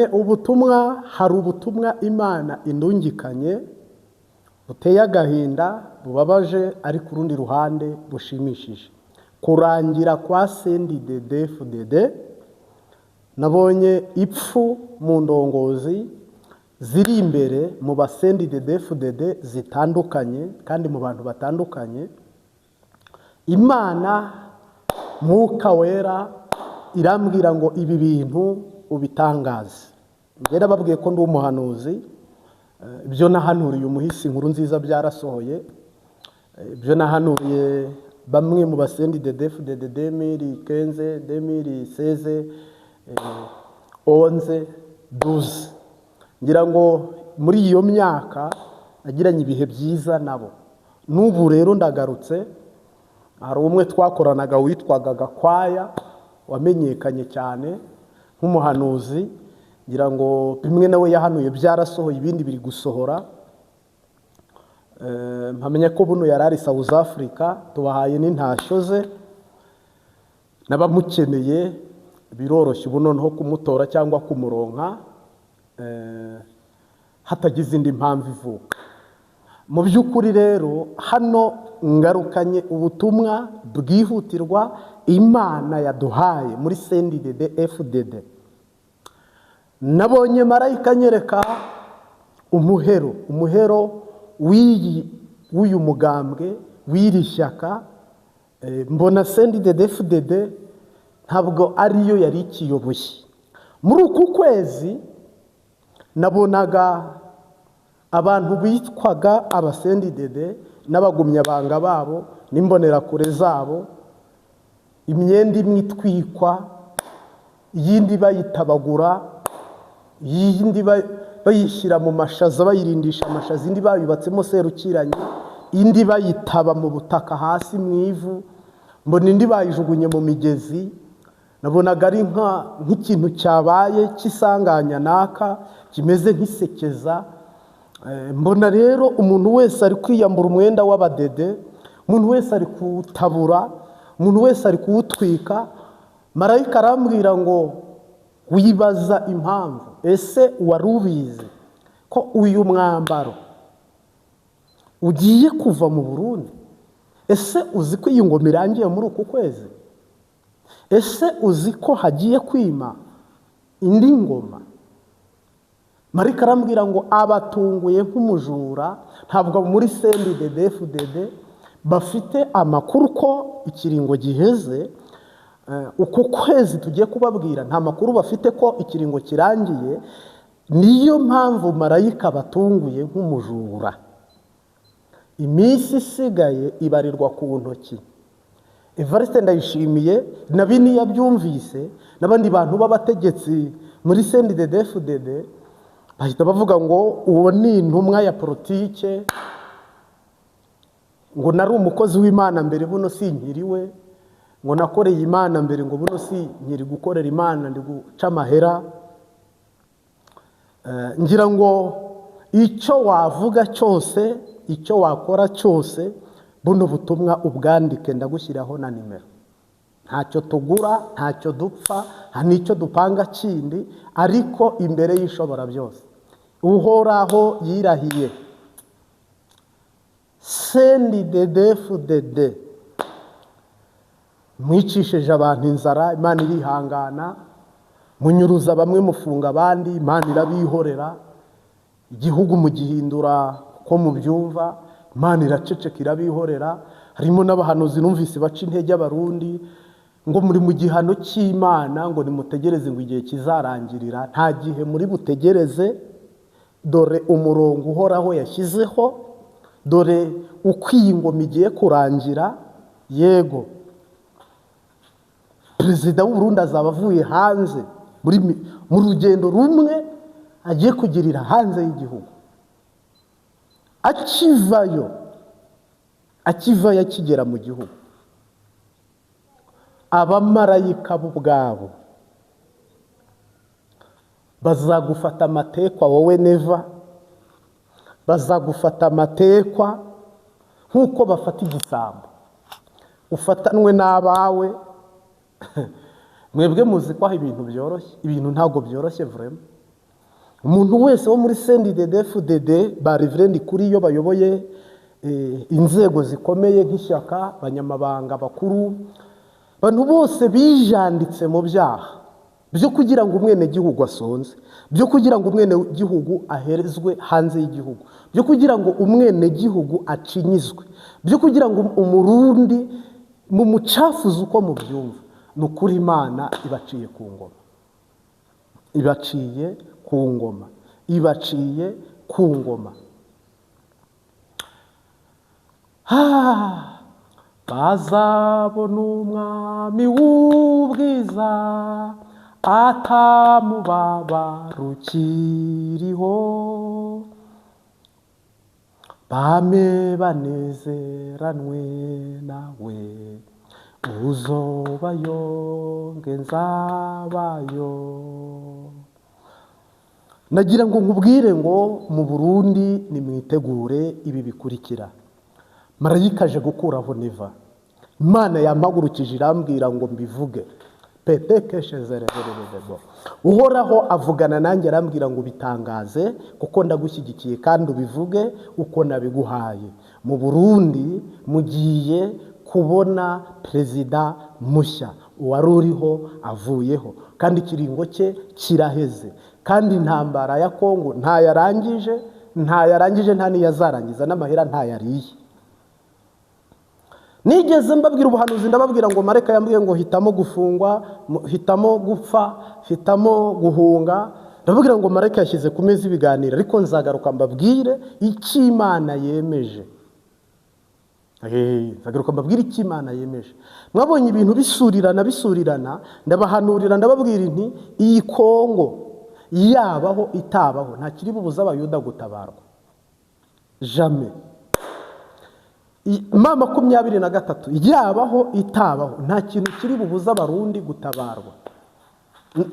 ubutumwa, hari ubutumwa Imana indungikanye buteye agahinda, bubabaje, ariko urundi ruhande bushimishije. Kurangira kwa CNDD-FDD, nabonye ipfu mu ndongozi ziri imbere mu ba CNDD-FDD zitandukanye kandi mu bantu batandukanye. Imana Mwuka Wera irambwira ngo ibi bintu ubitangaze. Ngera babwiye ko ndi umuhanuzi, ibyo nahanuriye umuhisi inkuru nziza byarasohoye, ibyo nahanuriye bamwe mu basendi de CNDD-FDD 2015, 2016, 11, 12. Ngira ngo muri iyo myaka nagiranye ibihe byiza nabo. N'ubu rero ndagarutse, hari umwe twakoranaga witwaga Gakwaya wamenyekanye cyane nk'umuhanuzi, ngira ngo bimwe nawe yahanuye byarasohoye, ibindi biri gusohora. Mpamenya ko buno yarari South Africa, tubahaye n'intashyo ze, n'abamukeneye biroroshye ubu noneho kumutora cyangwa kumuronka hatagize indi mpamvu ivuka. Mu by'ukuri rero hano ngarukanye ubutumwa bwihutirwa Imana yaduhaye muri CNDD-FDD. Nabonye marayika nyereka umuhero w'uyu mugambwe w'iri shyaka. Mbona CNDD-FDD ntabwo ariyo yari ikiyoboye. Muri uku kwezi nabonaga abantu bitwaga abasendidede n'abagumyabanga babo n'imbonerakure zabo, imyenda imwe itwikwa, iyindi bayitabagura, iyindi bayishyira mu mashaza, bayirindisha amashaza, indi bayubatsemo serukiranye, indi bayitaba mu butaka hasi mu ivu, mbona indi bayijugunye mu migezi. Nabonaga ari nk'ikintu cyabaye cy'isanganya naka kimeze nk'isekeza. Mbona rero umuntu wese ari kwiyambura umwenda w'abadede, umuntu wese ari kuwutabura, umuntu wese ari kuwutwika. Marayika arambwira ngo wibaza impamvu, ese wari ubizi ko uyu mwambaro ugiye kuva mu Burundi? Ese uzi ko iyi ngoma irangiye muri uku kwezi? Ese uzi ko hagiye kwima indi ngoma? Marayika arambwira ngo abatunguye nk'umujura. Ntabwo muri CNDD-FDD bafite amakuru ko ikiringo giheze. Uko kwezi tugiye kubabwira nta makuru bafite ko ikiringo kirangiye. Niyo mpamvu marayika batunguye nk'umujura. Iminsi isigaye ibarirwa ku ntoki. Evariste Ndayishimiye na bini yabyumvise, n'abandi bantu b'abategetsi muri CNDD-FDD bahita bavuga ngo uwo ni intumwa ya politike, ngo nari umukozi w'Imana mbere, buno si nkiriwe, ngo nakoreye Imana mbere, ngo buno si nkiri gukorera Imana, ndi guca amahera. Ngira ngo icyo wavuga cyose, icyo wakora cyose, buno butumwa ubwandike, ndagushyiraho na nimero. Ntacyo tugura, ntacyo dupfa, nta n'icyo dupanga kindi, ariko imbere y'ishobora byose Uhoraho yirahiye CNDD-FDD mwicishije abantu inzara, Imana irihangana, munyuruza bamwe mufunga abandi, Imana irabihorera, igihugu mugihindura ko mubyumva, Imana iraceceka irabihorera. Harimo n'abahanuzi numvise baca intege abarundi ngo muri mu gihano cy'Imana, ngo nimutegereze ngo igihe kizarangirira. Nta gihe muri butegereze, dore umurongo Uhoraho yashyizeho, dore uko iyi ngoma igiye kurangira. Yego, perezida w'u Burundi azaba avuye hanze mu rugendo rumwe agiye kugirira hanze y'igihugu. Akivayo akigera mu gihugu, abamarayika bo ubwabo bazagufata amatekwa, wowe Neva, bazagufata amatekwa nk'uko bafata igisambo, ufatanwe n'abawe. Mwebwe muzi ko ibintu byoroshye, ibintu ntabwo byoroshye vraiment. umuntu wese wo muri CNDD-FDD ba Reverend kuri yo bayoboye inzego zikomeye nk'ishyaka, abanyamabanga bakuru, abantu bose bijanditse mu byaha byo kugira ngo umwene gihugu asonze, byo kugira ngo umwene gihugu aherezwe hanze y'igihugu, byo kugira ngo umwene gihugu acinyizwe, byo kugira ngo umurundi mu mucafuzi uko mubyumva. Nukuri Imana ibaciye ku ngoma, ibaciye ku ngoma, ibaciye ku ngoma. Bazabona umwami w'ubwiza atamubabarukiriho, bame banezeranwe nawe, uzobayo nge nzabayo. Nagira ngo nkubwire ngo mu Burundi nimwitegure ibi bikurikira. Marayika aje gukuraho Neva. Imana yampagurukije irambwira ngo mbivuge. Uhoraho avugana nanjye arambwira ngo bitangaze kuko ndagushyigikiye kandi ubivuge uko nabiguhaye. Mu Burundi mugiye kubona perezida mushya, uwari uriho avuyeho kandi ikiringo cye kiraheze, kandi intambara ya Kongo ntayarangije nta niyazarangiza, n'amahera ntayariye. Nigeze mbabwira ubuhanuzi ndababwira ngo mareka yambwiye ngo hitamo gufungwa, hitamo gupfa, hitamo guhunga. Ndababwira ngo mareka yashyize ku meza ibiganiro, ariko nzagaruka mbabwire icyo Imana yemeje. Nzagaruka mbabwire icyo Imana yemeje. Mwabonye ibintu bisurirana, ndabahanurira ndababwira inti iyi Kongo yabaho itabaho nta kiri bubuza abayuda gutabarwa. Jamais. Mama 23 yabaho itabaho nta kintu kiri bubuza abarundi gutabarwa.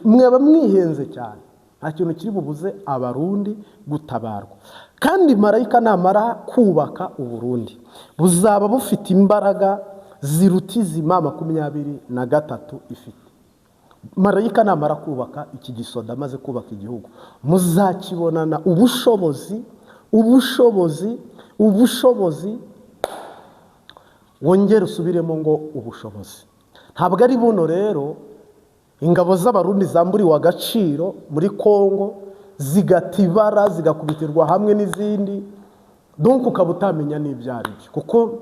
Mwaba mwihenze cyane, nta kintu kiri bubuze abarundi gutabarwa. Kandi marayika namara kubaka uburundi buzaba bufite imbaraga zirutizi Mama 23 ifite. Marayika namara kubaka iki gisoda maze kubaka igihugu, muzakibonana ubushobozi. Wongere usubiremo ngo ubushobozi. Ntabwo ari buno rero ingabo z'abarundi zamburiwe agaciro muri Kongo zigatibara zigakubitirwa hamwe n'izindi, donc ukaba utamenya n'ibyaribyo kuko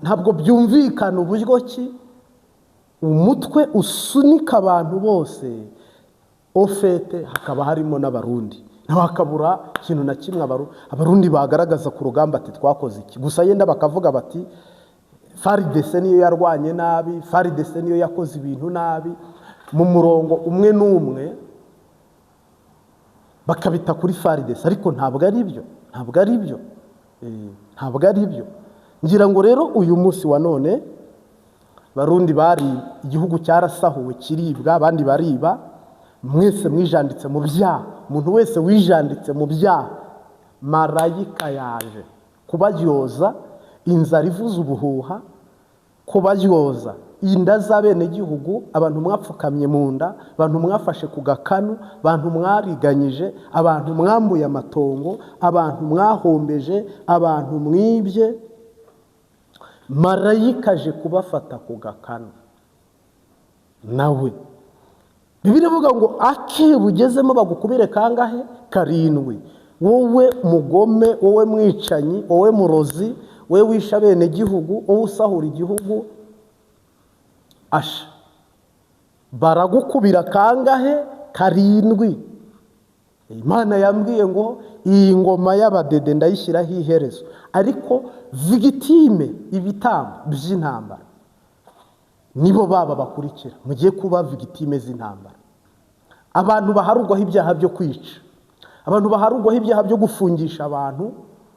ntabwo byumvikana uburyo ki umutwe usunika abantu bose ofete hakaba harimo n'abarundi, ntabakabura ikintu na kimwe abarundi bagaragaza ku rugamba ati twakoze iki. Gusa yenda bakavuga bati FARDC niyo yarwanye nabi, FARDC niyo yakoze ibintu nabi, mu murongo umwe n'umwe bakabita kuri FARDC, ariko ntabwo ari byo. Ngira ngo rero uyu munsi wa none barundi bari igihugu cyarasahuwe kiribwa, abandi bariba, mwese mwijanditse mu byaha. Umuntu wese wijanditse mu byaha marayika yaje kubaryoza inzara ivuza ubuhuha, kubaryoza inda z'abene gihugu, abantu mwapfukamye mu nda, abantu mwafashe ku gakanu, abantu mwariganyije, abantu mwambuye amatongo, abantu mwahombeje, abantu mwibye. Marayika aje kubafata ku gakanu nawe. Bibiliya ivuga ngo akebugezemo bagukubire kangahe? 7. Wowe mugome, wowe mwicanyi, wowe murozi, wowe wisha bene gihugu, wowe usahura igihugu, asha baragukubira kangahe? 7. Imana yambwiye ngo iyi ngoma y'abadede ndayishyiraho iherezo, ariko victime ibitambo by'intambara nibo baba bakurikira. Mugiye kuba victime z'intambara, abantu baharugwaho ibyaha byo kwica, abantu baharugwaho ibyaha byo gufungisha abantu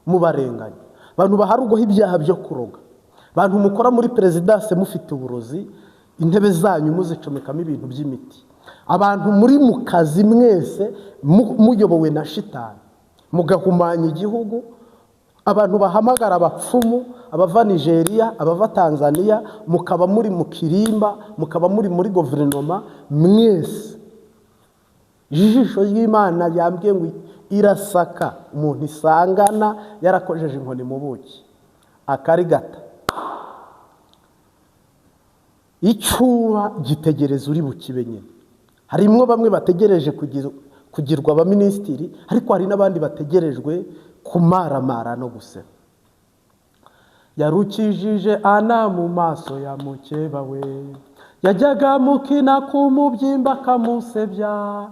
mubarenganya, abantu baharugwaho ibyaha byo kuroga, abantu mukora muri presidence mufite uburozi, intebe zanyu muzicomekamo ibintu by'imiti, abantu muri mu kazi mwese muyobowe na shitani mugahumanya igihugu, abantu bahamagara abapfumu, abava Nigeria, abava Tanzania, mukaba muri mu kirimba, mukaba muri guverinoma mwese. ijisho ry'Imana yambwiye ngo irasaka umuntu isangana yarakojeje inkoni mu buki akarigata. Icyuba gitegereza uri bukibe nyine. Harimwo bamwe bategereje kugirwa abaminisitiri, ariko hari n'abandi bategerejwe kumaramara no guseba. Yarukijije Ana mu maso ya mukeba we, yajyaga mukina ku mubyimba akamusebya.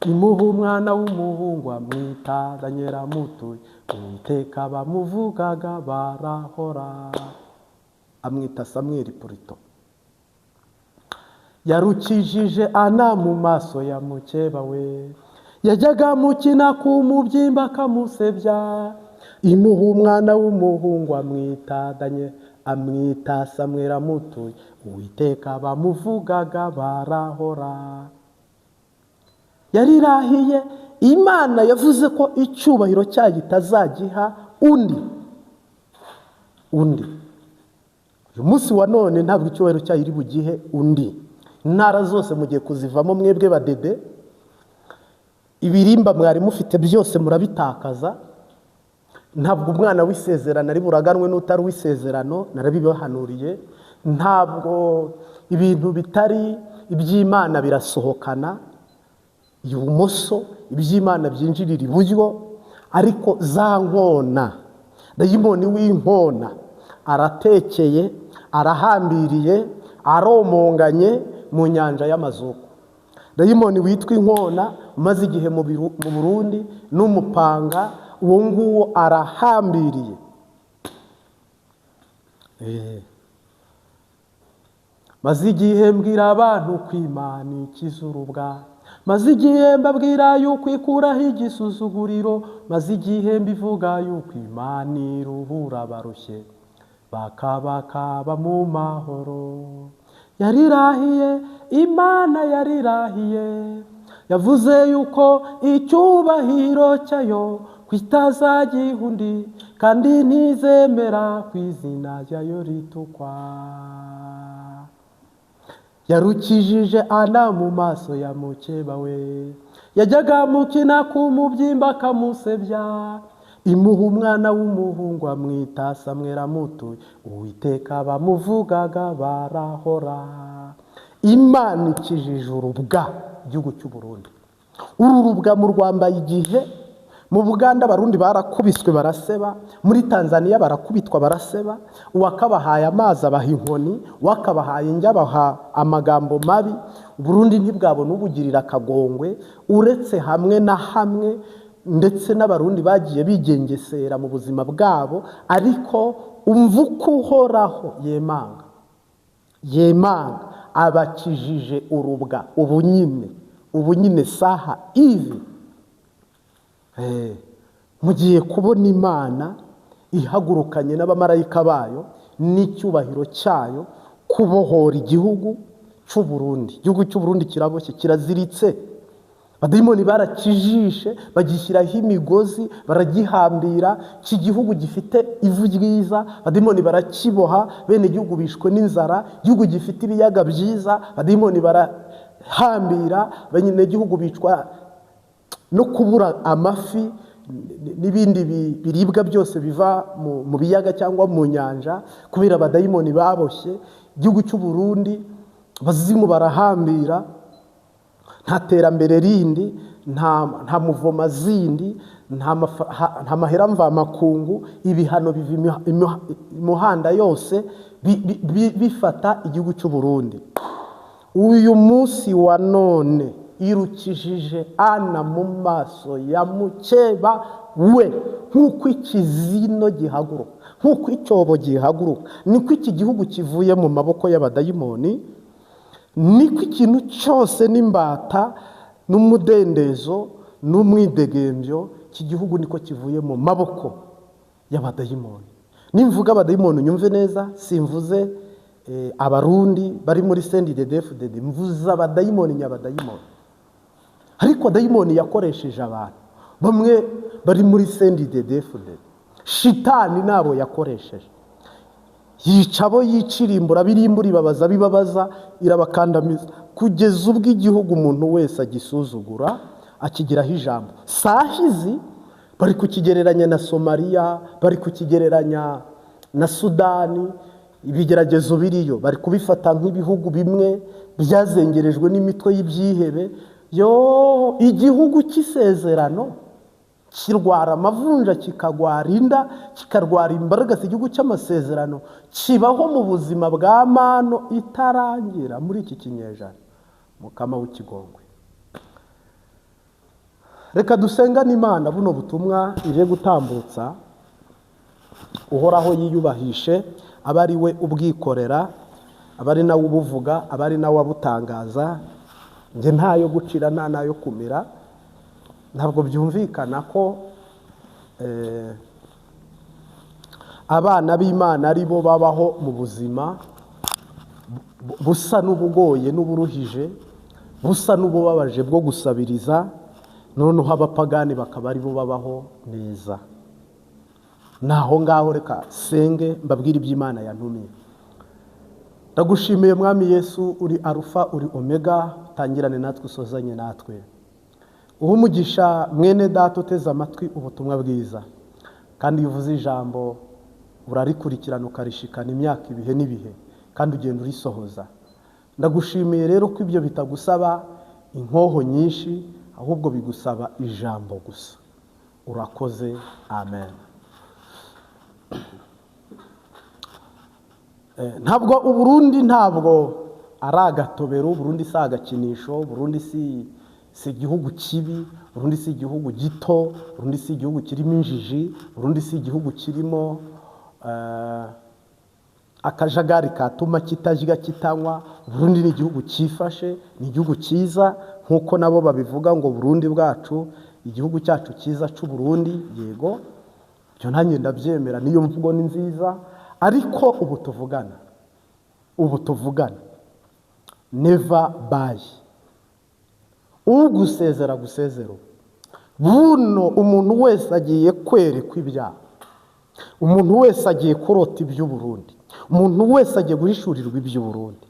Imuha umwana w'umuhungu amwita Danyeramutuye, Uwiteka bamuvugaga barahora. Amwita Samweli Purito. Yarukijije Ana mu maso ya mukeba we, yajyaga mukina ku mubyimba akamusebya. Imuha umwana w'umuhungu amwita Samwelamutuye, Uwiteka bamuvugaga barahora. Yarirahiye, Imana yavuze ko icyubahiro cyayo itazagiha undi. Uyu munsi wa none ntabwo icyubahiro cyayo iri bugihe undi. Intara zose mugiye kuzivamo mwebwe badede, ibirimba mwari mufite byose murabitakaza. Ntabwo umwana w'isezerano ari buraganwe n'utari w'isezerano, narabibahanuriye. Ntabwo ibintu bitari iby'Imana birasohokana ibumoso, iby'Imana byinjirira iburyo. Ariko za nkona, dayimoni w'inkona aratekeye, arahambiriye, aromonganye mu nyanja y'amazuku. Dayimoni witwa inkona umaze igihe mu Burundi n'umupanga, uwo nguwo arahambiriye. Maze igihe mbwira abantu ko Imana ikiza urubwa, maze igihe mbabwira yuko ikuraho igisuzuguriro, maze igihe mbivuga yuko Imana iruhura abarushye bakaba mu mahoro. Yarirahiye, Imana yarirahiye, yavuze yuko icyubahiro cyayo kwitazagiha undi, kandi ntizemera ku izina ryayo ritukwa. Yarukijije Ana mu maso ya mukeba we, yajyaga mukina ku mubyimba akamusebya. Imuha umwana w'umuhungu amwita Samwelamutuye, Uwiteka bamuvugaga barahora. Imana ikijije urubwa igihugu cy'u Burundi. Uru rubwa mu rwambaye igihe. Mu Buganda abarundi barakubiswe baraseba, muri Tanzania barakubitwa baraseba. Uwakabahaye amazi abaha inkoni, uwakabahaye indya abaha amagambo mabi. Burundi ntibwabona ubugirira akagongwe, uretse hamwe na hamwe, ndetse n'abarundi bagiye bigengesera mu buzima bwabo. Ariko umva uko Uhoraho yemanga abakijije urubwa ubunyine saha ivi. Mugiye kubona Imana ihagurukanye n'abamarayika bayo n'icyubahiro cyayo kubohora igihugu cy'u Burundi. Igihugu cy'u Burundi kiraboshye, kiraziritse. Abadayimoni barakijishe, bagishyiraho imigozi, baragihambira. Iki gihugu gifite ivu ryiza, abadayimoni barakiboha. Bene igihugu bishwe n'inzara. Igihugu gifite ibiyaga byiza, abadayimoni barahambira. Bene igihugu bicwa no kubura amafi n'ibindi biribwa byose biva mu biyaga cyangwa mu nyanja, kubera abadayimoni baboshye igihugu cy'u Burundi. Abazimu barahambira, nta terambere rindi, nta muvoma zindi, nta mahera mvamakungu. Ibihano biva imuhanda yose bifata igihugu cy'u Burundi. Uyu munsi wa none irukijije Ana mu maso ya mukeba we, nk'uko ikizino gihaguruka, nk'uko icyobo gihaguruka, niko iki gihugu kivuye mu maboko y'abadayimoni. Niko ikintu cyose n'imbata n'umudendezo n'umwidegembyo, iki gihugu niko kivuye mu maboko y'abadayimoni. Nimvuga abadayimoni unyumve neza, simvuze abarundi bari muri CNDD-FDD, mvuze abadayimoni nyabadayimoni. Ariko dayimoni yakoresheje abantu bamwe bari muri CNDD-FDD. Shitani nabo yakoresheje, yica abo yicirimbura, birimbura, bibabaza, irabakandamiza, kugeza ubwo igihugu umuntu wese agisuzugura, akigiraho ijambo. Sahizi bari kukigereranya na Somaliya, bari kukigereranya na Sudani. Ibigeragezo biriyo bari kubifata nk'ibihugu bimwe byazengerejwe n'imitwe y'ibyihebe. Igihugu cy'isezerano kirwara amavunja, kikagwara inda, kikarwara imbaraga. Igihugu cy'amasezerano kibaho mu buzima bwa mano itarangira muri iki kinyejana. Mukama w'ikigongwe, reka dusengane Imana buno butumwa ije gutambutsa. Uhoraho yiyubahishe, aba ari we ubwikorera, aba ari nawe ubuvuga, aba ari nawe abutangaza. Nge ntayo gucira, nta nayo kumira. Ntabwo byumvikana ko abana b'Imana ari bo babaho mu buzima busa n'ubugoye n'uburuhije, busa n'ububabaje bwo gusabiriza, noneho abapagani bakaba ari bo babaho neza. Naho ngaho reka senge mbabwire iby'Imana yantumye. Ndagushimiye Mwami Yesu, uri Alufa uri Omega, tangirane natwe usozanye natwe. Umugisha mwene data uteze amatwi ubutumwa bwiza, kandi iyo uvuze ijambo urarikurikirana ukarishikana imyaka ibihe n'ibihe, kandi ugenda urisohoza. Ndagushimiye rero ko ibyo bitagusaba inkoho nyinshi, ahubwo bigusaba ijambo gusa. Urakoze, amen. Ntabwo Uburundi ntabwo ari agatobero, Uburundi si agakinisho, Uburundi si igihugu kibi, Burundi si igihugu gito, Burundi si igihugu kirimo injiji, Burundi si igihugu kirimo akajagari katuma kitajya kitanywa. Burundi ni igihugu cyifashe, ni igihugu cyiza, nkuko nabo babivuga ngo Burundi bwacu, igihugu cyacu cyiza cy'u Burundi. Yego, byo nanjye ndabyemera, niyo mvugo ni nziza. Ariko ubu tuvugana never buy. Ugusezera gusezero. Buno umuntu wese agiye kwerekwa ibyaha, umuntu wese agiye kurota iby'Uburundi, umuntu wese agiye guhishurirwa iby'Uburundi.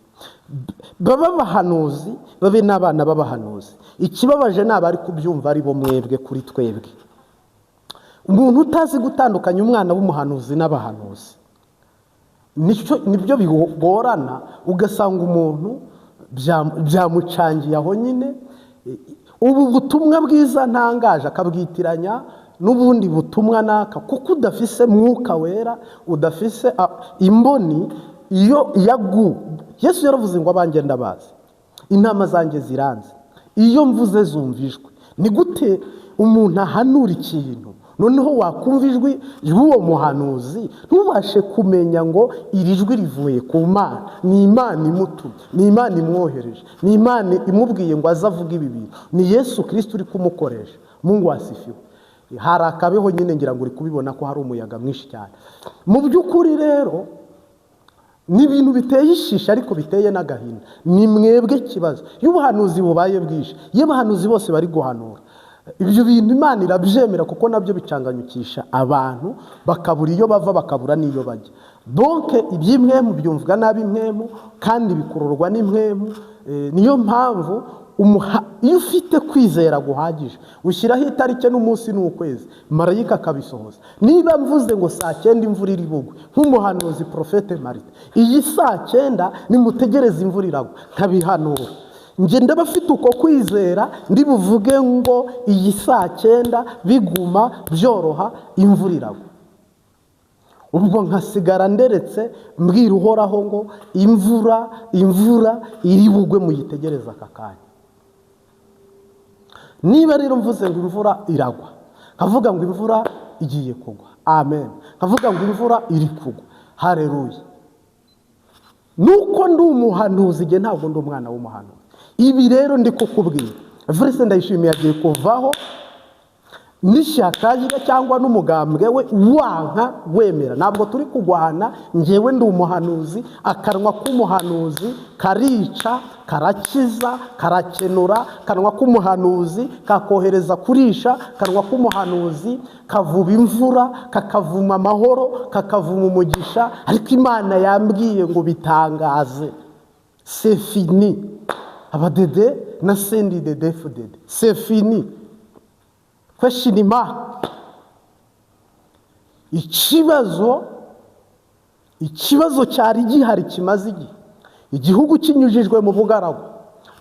Baba abahanuzi, babe n'abana b'abahanuzi. Ikibabaje naba ari kubyumva ari bo mwebwe kuri twebwe. Umuntu utazi gutandukanya umwana w'umuhanuzi n'abahanuzi, nibyo bigorana. Ugasanga umuntu byamucangiye aho nyine. Ubu butumwa bwiza ntangaje akabwitiranya n'ubundi butumwa naka, kuko udafise Mwuka Wera, udafise imboni iyo yagu. Yesu yaravuze ngo abanjye ndabazi, intama zanjye ziranze, iyo mvuze zumvijwe. Ni gute umuntu ahanura ikintu noneho wakumva ijwi y'uwo muhanuzi ntubashe kumenya ngo iri jwi rivuye ku Mana? Ni Imana imutumye, ni Imana imwohereje, ni Imana imubwiye ngo azavuga ibi bintu. Ni Yesu Kristo uri kumukoresha. Mungu wasifiwe. Hari akabeho nyine, ngira ngo uri kubibona ko hari umuyaga mwinshi cyane. Mu by'ukuri rero ni ibintu biteye ishisha, ariko biteye n'agahinda. Ni mwebwe kibazo iyo ubuhanuzi bubaye bwinshi, iyo abahanuzi bose bari guhanura. Ibyo bintu Imana irabyemera, kuko nabyo bicanganyukisha abantu, bakabura iyo bava bakabura n'iyo bajya. Donc iby'imwemu byumvwa nabi imwemu, kandi bikururwa n'imwemu. Niyo mpamvu iyo ufite kwizera guhagije, ushyiraho itariki n'umunsi n'ukwezi, marayika akabisohoza. Niba mvuze ngo saa 9 imvura iri bugwe, nk'umuhanuzi Profete Marite, iyi saa 9 nimutegereze imvura iragwa, nkabihanura. Nge ndabafite uko kwizera, ndi buvuge ngo iyi saa 9 biguma byoroha, imvura iragwa. Ubwo nkasigara nderetse mbwira Uhoraho ngo imvura iri bugwe, muyitegereza aka kanya. Niba rero mvuze ngo imvura iragwa, nkavuga ngo imvura igiye kugwa, amen. Nkavuga ngo imvura iri kugwa, haleluya. Nuko ndi umuhanuzi, nge ntabwo ndi umwana w'umuhanuzi. Ibi rero ndi kukubwira, Evariste Ndayishimiye agiye kuvaho n'ishyaka cyangwa n'umugambwe we wanka wemera. Ntabwo turi kugwana, ngewe ndi umuhanuzi. Akanwa k'umuhanuzi karica, karakiza, karakenura. Kanwa k'umuhanuzi kakohereza kurisha. Kanwa k'umuhanuzi kavuba imvura, kakavuma amahoro, kakavuma umugisha. Ariko Imana yambwiye ngo bitangaze, c'est fini. Abadede na sendi de defudede, c'est fini. question mark. Ikibazo cyari gihari kimaze igihe, igihugu kinyujijwe mu bugaragwa,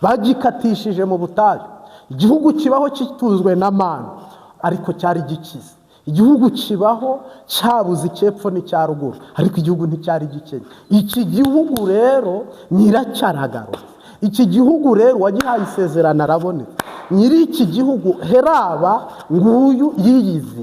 bagikatishije mu butayu, igihugu kibaho kituzwe n'amana ariko cyari gikize, igihugu kibaho cyabuze icyepfo n'icya ruguru ariko igihugu nticyari gikennye. Iki gihugu rero nyiracyaragarutse, iki gihugu rero wagihaye isezerano araboneka, nyiri iki gihugu Heraba nguyu yiyizi,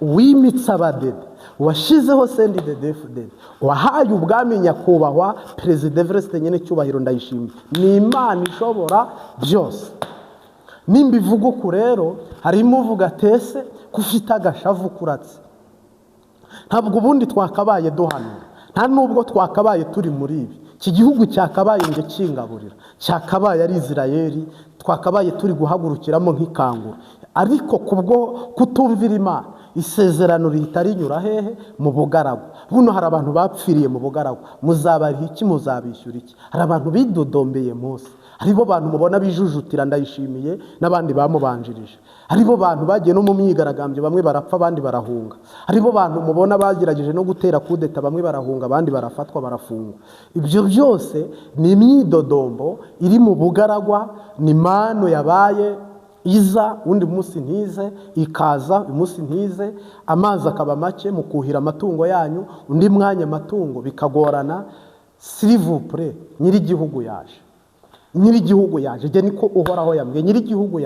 wimitse abadede, washyizeho CNDD-FDD, wahaye ubwami nyakubahwa Perezida Evariste Nyenecyubahiro Ndayishimiye. Ni Imana ishobora byose. Nimba ivuga uku rero harimo uvuga tese ko ufite agashavu kuratse. Ntabwo ubundi twakabaye duhanura, nta nubwo twakabaye turi muri ibi. Iki gihugu cyakabaye nge kingaburira, cyakabaye ari Isirayeli, twakabaye turi guhagurukiramo nk'ikangura, ariko kubwo kutumvira Imana isezerano rihita rinyura hehe? Mu bugaragwa. Buno hari abantu bapfiriye mu bugaragwa, muzabariha iki? Muzabishyura iki? Hari abantu bidodombeye Mose, haribo bantu mubona bijujutira Ndayishimiye n'abandi bamubanjirije, haribo bantu bagiye no mu myigaragambyo, bamwe barapfa abandi barahunga, haribo bantu mubona bagerageje no gutera kudeta, bamwe barahunga abandi barafatwa barafungwa. Ibyo byose ni imyidodombo iri mu bugaragwa, ni mano yabaye iza undi munsi ntize, ikaza uyu munsi ntize, amazi akaba make mu kuhira amatungo yanyu, undi mwanya amatungo bikagorana. S'il-vous-plaît, nyir'igihugu yaje, nyir'igihugu yaje, je niko uhoraho yambwiye, nyir'igihugu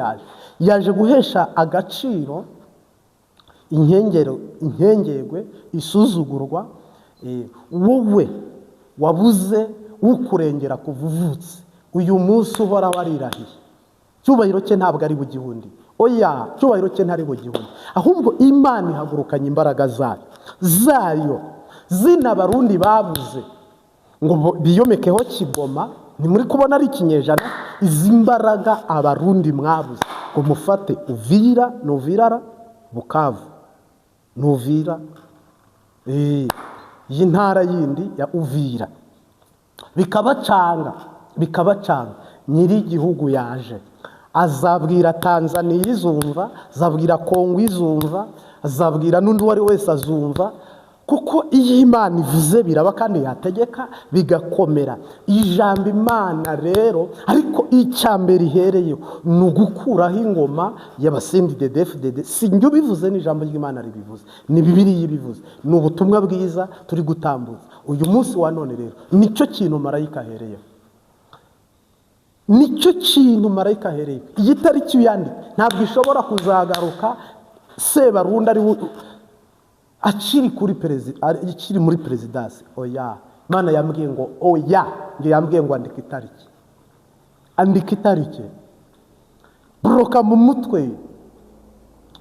yaje guhesha agaciro inkengerwe, isuzugurwa. Wowe wabuze ukurengera kuvuvutse, uyu munsi uhoraho arirahiye, cyubahiro cye ntabwo ari bugihundi. Oya, cyubahiro cye ntari bugihundi, ahubwo Imana ihagurukanye imbaraga zayo zina Abarundi babuze ngo biyomekeho Kigoma. Ntimuri kubona ari ikinyejana? Izi mbaraga Abarundi mwabuze ngo mufate Uvira, Nuvirara, Bukavu, Nuvira, iyi ntara yindi ya Uvira, bikabacanga. Nyir'igihugu yaje, azabwira Tanzania izumva, azabwira Kongo izumva, azabwira n'undi wari wese azumva, kuko iyo Imana ivuze biraba kandi yategeka bigakomera. Ijambo Imana rero, ariko icyambere ihereyeho ni ugukuraho ingoma y'abaSNDD-FDD. Si njye ubivuze, ni ijambo ry'Imana ribivuze, ni Bibiliya ibivuze, ni ubutumwa bwiza turi gutambutsa uyu munsi wa none. Rero nicyo kintu marayika ahereyeho, nicyo kintu marayika ahereyeho. Iyi tariki uyandika ntabwo ishobora kuzagaruka Sebarundi ari akiri muri perezidansi. Oya, Imana yambwiye ngo oya, nge yambwiye ngo andika itariki, buroka mu mutwe,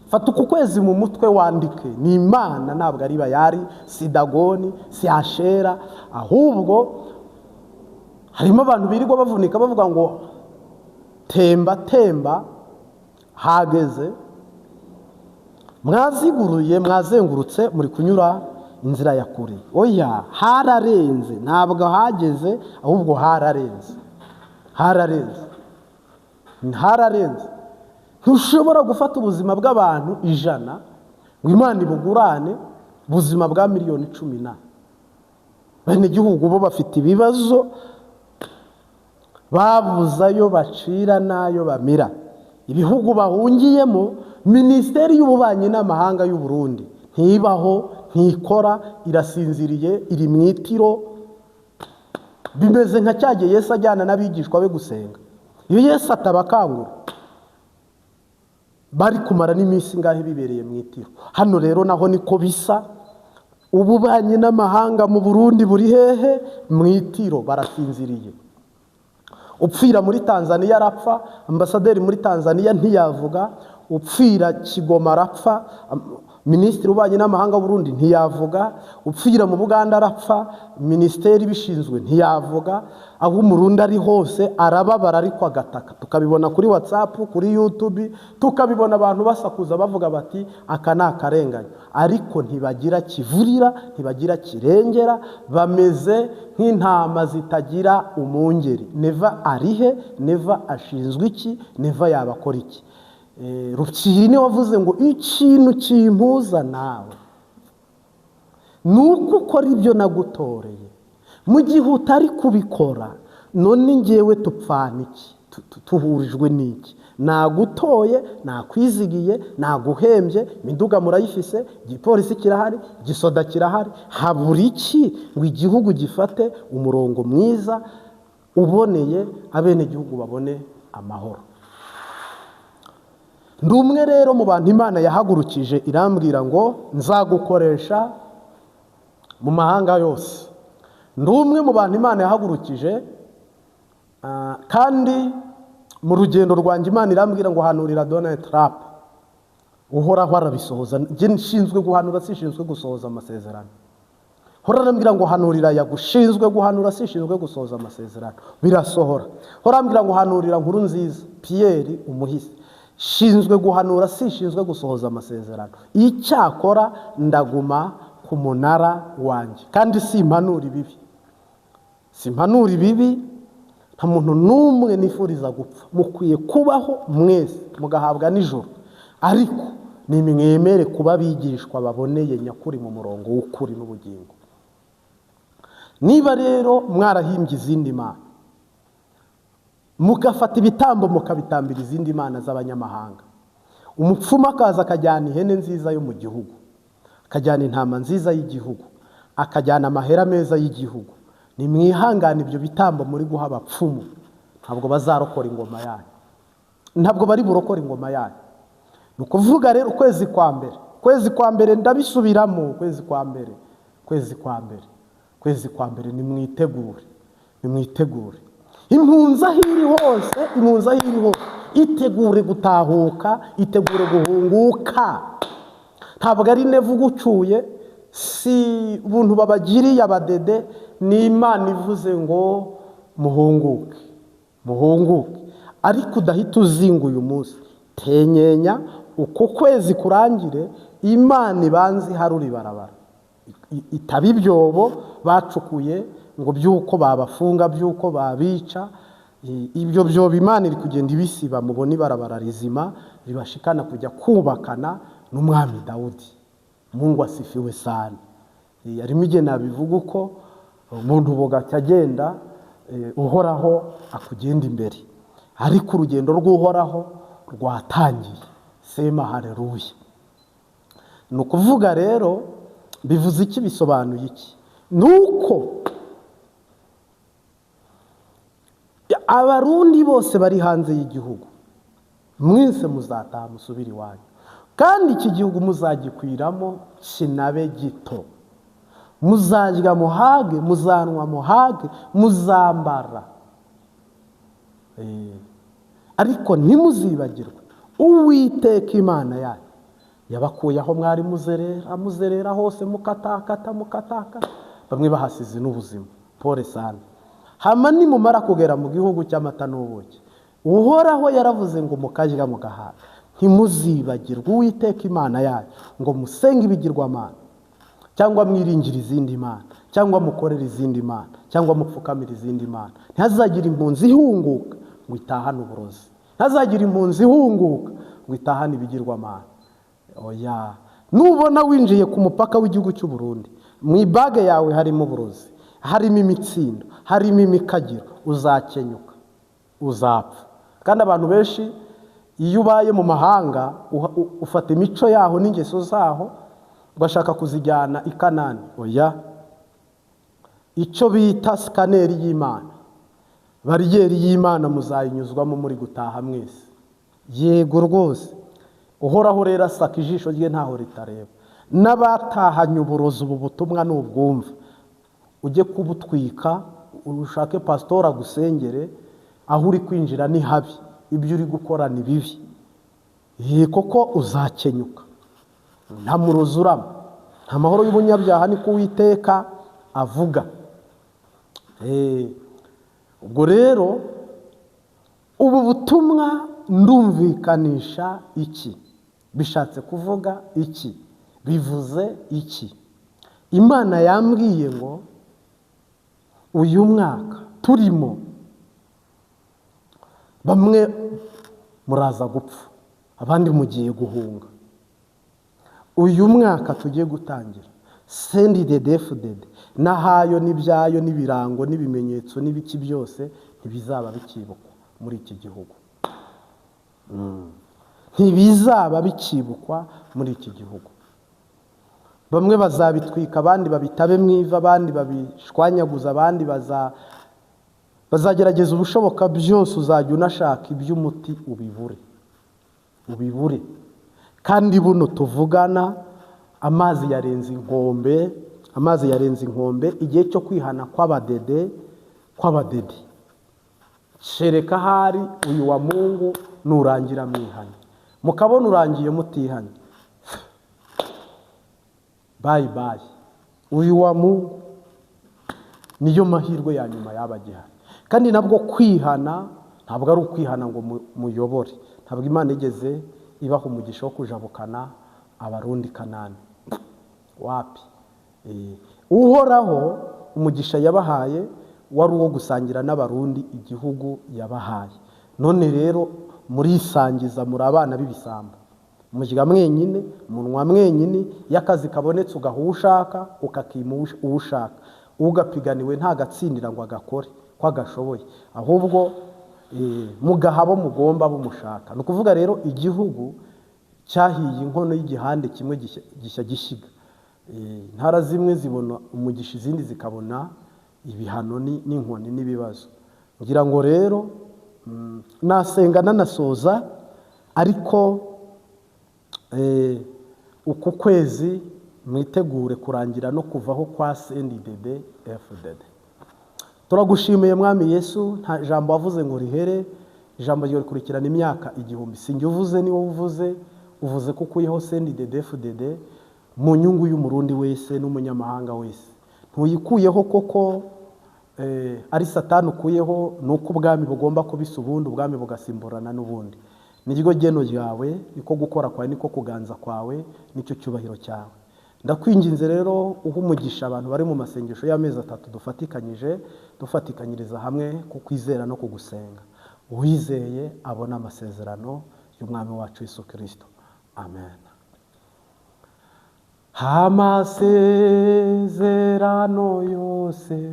fata uku kwezi mu mutwe wandike. Ni Imana, ntabwo ari Bayari, si Dagoni, si Ashera, ahubwo harimo abantu birirwa bavunika bavuga ngo temba hageze. Mwaziguruye, mwazengurutse, muri kunyura inzira ya kure. Oya, hararenze, ntabwo hageze, ahubwo hararenze. Ntushobora gufata ubuzima bw'abantu 100 ngo Imana ibugurane ubuzima bwa miliyoni 10. Bene igihugu bo bafite ibibazo, babuzayo bacira nayo bamira. Ibihugu bahungiyemo, Minisiteri y'Ububanyi n'Amahanga y'u Burundi ntibaho, ntikora, irasinziriye, iri mu itiro. Bimeze nka cyagiye Yesu ajyana n'abigishwa be gusenga. Iyo Yesu atabakangura, bari kumara n'iminsi ngahe bibereye mu itiro. Hano rero naho niko bisa. Ububanyi n'Amahanga mu Burundi buri hehe? Mu itiro, barasinziriye. Upfira muri Tanzania arapfa, ambasaderi muri Tanzania ntiyavuga. Upfira Kigoma arapfa, Minisitiri w'Ububanyi n'Amahanga w'u Burundi ntiyavuga. Upfira mu Buganda arapfa, minisiteri bishinzwe ntiyavuga. Aho umurundi ari hose arababara ariko agataka. Tukabibona kuri WhatsApp, kuri YouTube, tukabibona abantu basakuza bavuga bati aka ni akarengane, ariko ntibagira kivurira, ntibagira kirengera, bameze nk'intama zitagira umungeri. Neva arihe, neva ashinzwe iki, neva yabakora iki. Rupyiri niwe wavuze ngo ikintu kimpuza nawe ni uko ukora ibyo nagutoreye, mu gihe utari kubikora none njyewe tupfana iki, tuhurijwe n'iki? Nagutoye, nakwizigiye, naguhembye, imiduga murayifise, igipolisi kirahari, igisoda kirahari, habura iki ngo igihugu gifate umurongo mwiza uboneye, abenegihugu babone amahoro? Ndi umwe rero mu bantu Imana yahagurukije irambwira ngo nzagukoresha mu mahanga yose. Ndi umwe mu bantu Imana yahagurukije, kandi mu rugendo rwanjye Imana irambwira ngo hanurira Donald Trump, uhoraho arabisohoza. Njye nshinzwe guhanura, sishinzwe gusohoza amasezerano. Hora arambwira ngo hanurira yagushinzwe guhanura, sishinzwe gusohoza amasezerano, birasohora. Hora arambwira ngo hanurira Nkurunziza Pierre Umuhisi, shinzwe guhanura, sishinzwe gusohoza amasezerano. Icyakora ndaguma ku munara wanjye, kandi simpanura ibibi, simpanura ibibi. Nta muntu n'umwe nifuriza gupfa, mukwiye kubaho mwese mugahabwa n'ijoro, ariko nimwemere kuba bigishwa baboneye nyakuri mu murongo w'ukuri n'ubugingo. Niba rero mwarahimbye izindi mana, mugafata ibitambo mukabitambira izindi mana z'abanyamahanga, umupfumu akaza akajyana ihene nziza yo mu gihugu, akajyana intama nziza y'igihugu, akajyana amahera meza y'igihugu, nimwihangane ibyo bitambo muri guha abapfumu ntabwo bazarokora ingoma yanyu, ntabwo bari burokora ingoma yanyu. Ni ukuvuga rero ukwezi kwa mbere ndabisubiramo, ukwezi kwa mbere nimwitegure, impunzi aho iri hose, itegure gutahuka, itegure guhunguka. Ntabwo ari nevu gucuye, si ubuntu babagiriye abadede, ni Imana ivuze ngo muhunguke. Ariko udahita uzinga uyu munsi, tenyenya uko kwezi kurangire, Imana ibanze iharura ibarabara, itaba ibyobo bacukuye ngo byuko babafunga, byuko babica. Ibyo byobo Imana iri kugenda ibisiba, mubona ibarabara rizima ribashikana kujya kubakana n'umwami Dawudi. Mungu asifiwe sana. Yarimo igihe nabivuga uko umuntu bugacya agenda, uhoraho akugenda imbere, ariko urugendo rw'uhoraho rwatangiye. Sema haleluya. Ni ukuvuga rero, bivuze iki, bisobanuye iki? Nuko abarundi bose bari hanze y'igihugu mwese muzataha musubira iwanyu, kandi iki gihugu muzagikwiramo kinabe gito. Muzarya muhage, muzanwa muhage, muzambara, ariko ntimuzibagirwe Uwiteka Imana yanyu yabakuye aho mwari muzerera hose, mukatakata. Bamwe bahasize n'ubuzima, pole sana. Hama nimumara kugera mu gihugu cy'amata n'ubuki, uhoraho yaravuze ngo mukarya mugahaga. Ntimuzibagirwe Uwiteka Imana yanyu ngo musenge ibigirwamana, cyangwa mwiringire izindi mana, cyangwa mukorere izindi mana, cyangwa mupfukamire izindi mana. Ntihazagira impunzi ihunguka ngo itahane uburozi, ntihazagira impunzi ihunguka ngo itahane ibigirwamana. Oya, nubona winjiye ku mupaka w'igihugu cy'u Burundi, mu ibage yawe harimo uburozi, harimo imitsindo, harimo imikagiro, uzakenyuka, uzapfa. Kandi abantu benshi iyo ubaye mu mahanga ufata imico yaho n'ingeso zaho ugashaka kuzijyana i Kanani. Oya, icyo bita sikaneri y'Imana, bariyeri y'Imana muzayinyuzwamo muri gutaha mwese. Yego rwose, uhoraho rero asaka ijisho rye ntaho ritareba. N'abatahanye uburozi ubu butumwa n'ubwumva, ujye kubutwika, ushake pasitora agusengere. Aho uri kwinjira ni habi, ibyo uri gukora ni bibi. Koko uzakenyuka, nta murozi urama, nta mahoro y'ubunyabyaha, niko Uwiteka avuga. Ubwo rero ubu butumwa ndumvikanisha iki? Bishatse kuvuga iki? Bivuze iki? Imana yambwiye ngo uyu mwaka turimo bamwe muraza gupfa, abandi mugiye guhunga. Uyu mwaka tugiye gutangira CNDD-FDD n'ahayo n'ibyayo n'ibirango n'ibimenyetso n'ibiki byose ntibizaba bikibukwa muri iki gihugu. Ntibizaba bikibukwa muri iki gihugu. Bamwe bazabitwika, abandi babitabe mwiva, abandi babishwanyaguza, abandi bazagerageza ubushoboka byose. Uzajya unashaka iby'umuti ubibure. Kandi buno tuvugana amazi yarenze inkombe, igihe cyo kwihana kw'abadede shereka hari uyu wa Mungu nurangira mwihanye, mukabona urangiye mutihanye, bye. Uyu wa Mungu niyo mahirwe ya nyuma y'abagihari. Kandi nabwo kwihana ntabwo ari ukwihana ngo muyobore. Ntabwo Imana igeze ibaha umugisha wo kujabukana abarundi Kanani, wapi. Uhoraho umugisha yabahaye wari uwo gusangira n'abarundi igihugu yabahaye. None rero murisangiza, muri abana b'ibisambo, mujya mwenyine, munwa mwenyine, y'akazi kabonetse ugaha uwo ushaka, ukakima uwo ushaka. Ugapiganiwe ntagatsindira ngo agakore ko agashoboye, ahubwo mugahabo mugomba bumushaka. Ni ukuvuga rero igihugu cyahiye inkono y'igihande kimwe gishya gishiga. Intara zimwe zibona umugisha, izindi zikabona ibihano n'inkoni n'ibibazo. Ngira ngo rero nasenga nanasoza, ariko uku kwezi mwitegure kurangira no kuvaho kwa CNDD-FDD. Turagushimiye Mwami Yesu, nta jambo wavuze ngo rihere, ijambo ryo rikurikirana imyaka 1000. Sinjye uvuze, ni wowe uvuze ko ukuyeho CNDD-FDD mu nyungu y'umurundi wese n'umunyamahanga wese. Ntuyikuyeho koko ari Satani ukuyeho, nuko ubwami bugomba kubisa ubundi, ubwami bugasimburana n'ubundi. Niryo geno ryawe, niko gukora kwawe, niko kuganza kwawe, nicyo cyubahiro cyawe. Ndakwinginze rero uha umugisha abantu bari mu masengesho y'amezi 3 dufatikanyiriza hamwe kukwizera no kugusenga. Uwizeye abona amasezerano y'umwami wacu Yesu Kristo. Amen. Amasezerano yose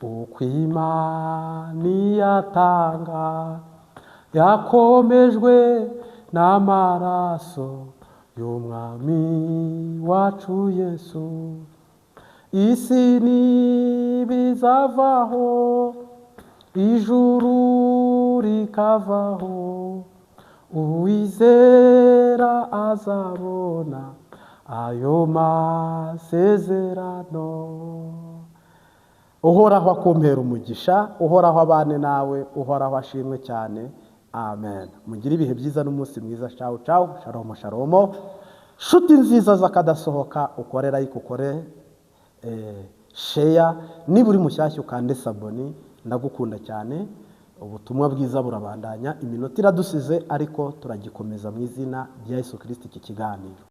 uko Imana yatanga yakomejwe n'amaraso y'umwami wacu Yesu. Isi nibizavaho, ijuru rikavaho, uwizera azabona ayo masezerano. Uhoraho akumpera umugisha, uhoraho abane nawe, uhoraho ashimwe cyane. Amen. Mugire ibihe byiza n'umunsi mwiza. Ciao ciao, shalom. Shuti nziza zakadasohoka, ukore like, ukore share, niba uri mushyashya ukande saboni. Ndagukunda cyane. Ubutumwa bwiza burabandanya, iminota iradusize ariko turagikomeza mu izina rya Yesu Kristo iki kiganiro.